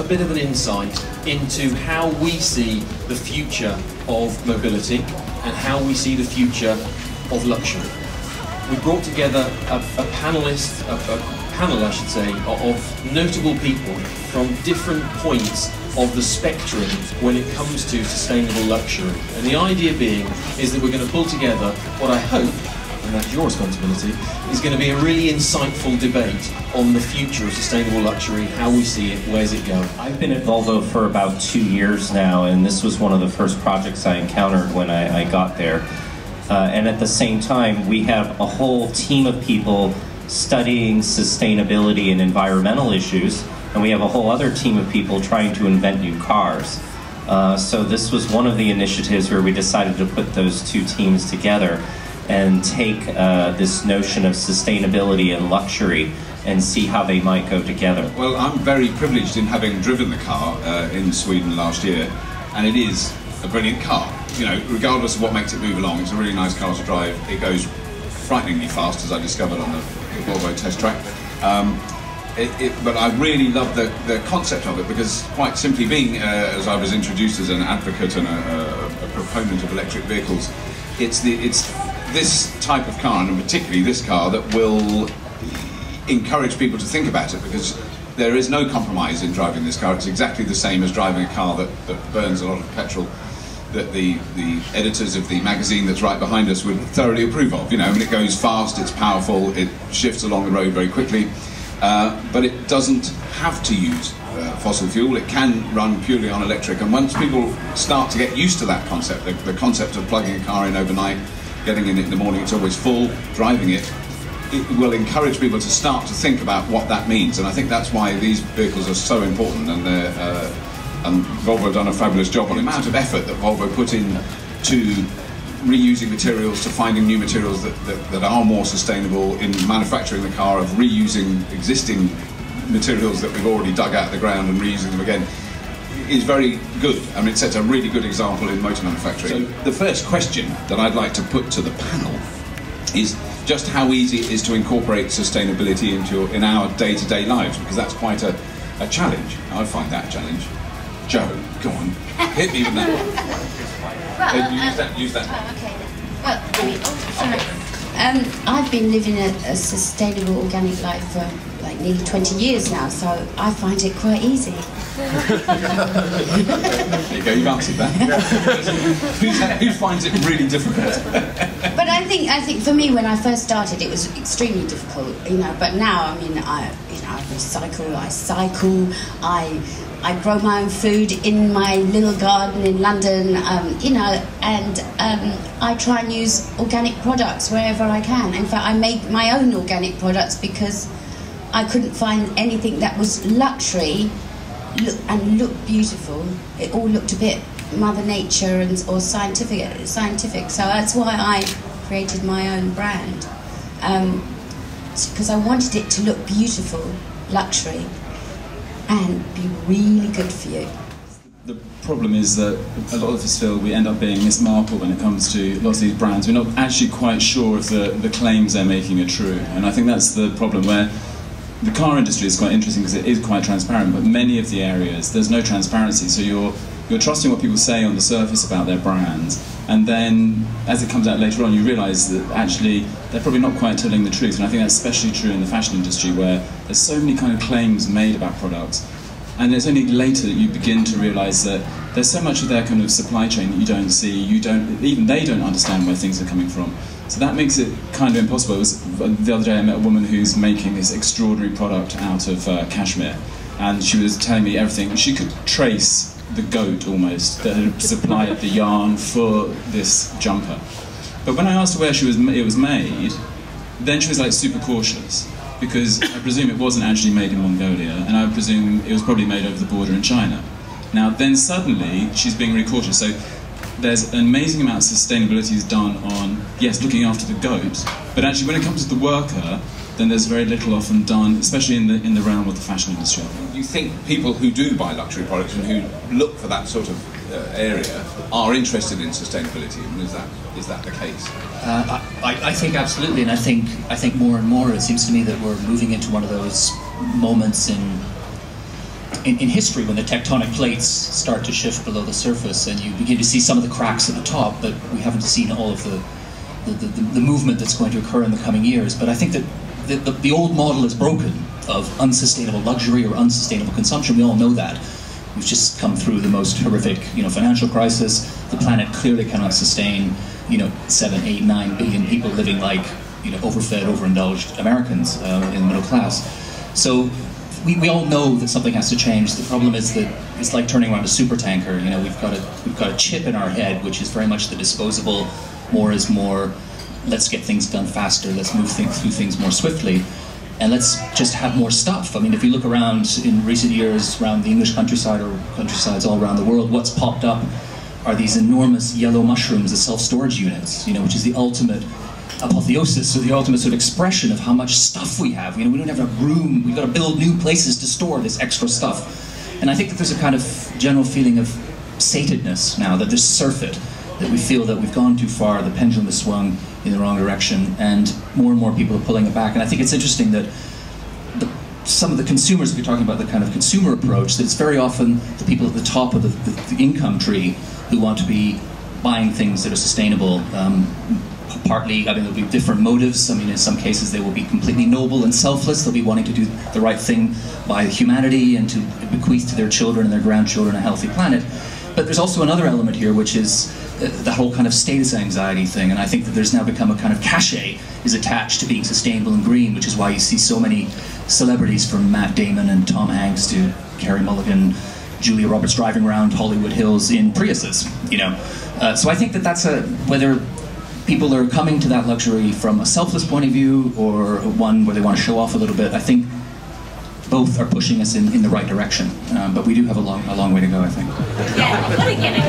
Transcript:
bit of an insight into how we see the future of mobility and how we see the future of luxury. We brought together a panel, I should say, of notable people from different points of the spectrum when it comes to sustainable luxury. And the idea being is that we're going to pull together what I hope, and that's your responsibility, is going to be a really insightful debate on the future of sustainable luxury, how we see it, where's it going. I've been at Volvo for about 2 years now, and this was one of the first projects I encountered when I got there. And at the same time, we have a whole team of people studying sustainability and environmental issues, and we have a whole other team of people trying to invent new cars. So this was one of the initiatives where we decided to put those two teams together and take this notion of sustainability and luxury and see how they might go together. Well, I'm very privileged in having driven the car in Sweden last year, and it is a brilliant car. You know, regardless of what makes it move along, it's a really nice car to drive. It goes frighteningly fast, as I discovered on the Volvo test track. But I really love the concept of it, because quite simply being, as I was introduced as an advocate and a proponent of electric vehicles, it's this type of car, and particularly this car, that will encourage people to think about it, because there is no compromise in driving this car. It's exactly the same as driving a car that burns a lot of petrol, that the editors of the magazine that's right behind us would thoroughly approve of. You know, I mean, it goes fast, it's powerful, it shifts along the road very quickly, but it doesn't have to use fossil fuel. It can run purely on electric, and once people start to get used to that concept, the concept of plugging a car in overnight, getting in it in the morning, it's always full, driving it will encourage people to start to think about what that means. And I think that's why these vehicles are so important, and Volvo have done a fabulous job on it. The amount of effort that Volvo put in to reusing materials, to finding new materials that are more sustainable, in manufacturing the car, of reusing existing materials that we've already dug out of the ground and reusing them again, is very good. I mean, it sets a really good example in motor manufacturing. So the first question that I'd like to put to the panel is just how easy it is to incorporate sustainability in our day-to-day lives, because that's quite a challenge. I find that a challenge. Joe, go on, hit me with that one. Use that. Okay. Well, I mean, sorry. I've been living a sustainable organic life for like nearly 20 years now, so I find it quite easy. There you go, you've answered that. Who finds it really difficult? But I think for me, when I first started, it was extremely difficult, you know. But now, I mean, I recycle, I cycle, I grow my own food in my little garden in London, you know, and I try and use organic products wherever I can. In fact, I make my own organic products because I couldn't find anything that was luxury and looked beautiful. It all looked a bit Mother Nature or scientific. So that's why I created my own brand, because I wanted it to look beautiful, luxury, and be really good for you. The problem is that a lot of us feel we end up being Miss Marple when it comes to lots of these brands. We're not actually quite sure if the claims they're making are true, and I think that's the problem, where the car industry is quite interesting because it is quite transparent, but many of the areas there's no transparency, so you're trusting what people say on the surface about their brands, and then as it comes out later on you realise that actually they're probably not quite telling the truth. And I think that's especially true in the fashion industry, where there's so many kind of claims made about products, and it's only later that you begin to realise that there's so much of their kind of supply chain that you don't see, even they don't understand where things are coming from. So that makes it kind of impossible. The other day I met a woman who's making this extraordinary product out of cashmere, and she was telling me everything. She could trace the goat almost that had supplied the yarn for this jumper. But when I asked her where it was made, then she was like super cautious, because I presume it wasn't actually made in Mongolia, and I presume it was probably made over the border in China. Now then suddenly she's being really cautious. So there's an amazing amount of sustainability is done on, yes, looking after the goat, but actually when it comes to the worker, then there's very little often done, especially in the realm of the fashion industry. Do you think people who do buy luxury products and who look for that sort of area are interested in sustainability? I mean, is that the case? I think absolutely, and I think more and more it seems to me that we're moving into one of those moments in in history, when the tectonic plates start to shift below the surface and you begin to see some of the cracks at the top, but we haven't seen all of the movement that's going to occur in the coming years. But I think that the old model is broken of unsustainable luxury or unsustainable consumption. We all know that. We've just come through the most horrific, financial crisis. The planet clearly cannot sustain, 7, 8, 9 billion people living like, overfed, overindulged Americans in the middle class. So we all know that something has to change. The problem is that it's like turning around a super tanker. We've got a chip in our head, which is very much the disposable. More is more. Let's get things done faster. Let's move through things more swiftly. And let's just have more stuff. I mean, if you look around in recent years around the English countryside or countrysides all around the world, what's popped up are these enormous yellow mushrooms as self-storage units, which is the ultimate apotheosis, or the ultimate sort of expression of how much stuff we have. We don't have enough room. We've got to build new places to store this extra stuff. And I think that there's a kind of general feeling of satedness now, that there's surfeit, that we feel that we've gone too far, the pendulum has swung in the wrong direction, and more people are pulling it back. And I think it's interesting that some of the consumers, if you're talking about the kind of consumer approach, that it's very often the people at the top of the income tree who want to be buying things that are sustainable. Partly, there'll be different motives. In some cases they will be completely noble and selfless. They'll be wanting to do the right thing by humanity and to bequeath to their children and their grandchildren a healthy planet. But there's also another element here, which is the whole kind of status anxiety thing, and I think that there's now become a kind of cachet is attached to being sustainable and green, which is why you see so many celebrities, from Matt Damon and Tom Hanks to Carey Mulligan, Julia Roberts, driving around Hollywood Hills in Priuses. So I think that that's whether people are coming to that luxury from a selfless point of view or one where they want to show off a little bit. I think both are pushing us in the right direction, but we do have a long way to go, I think. Yeah, what a gimmick.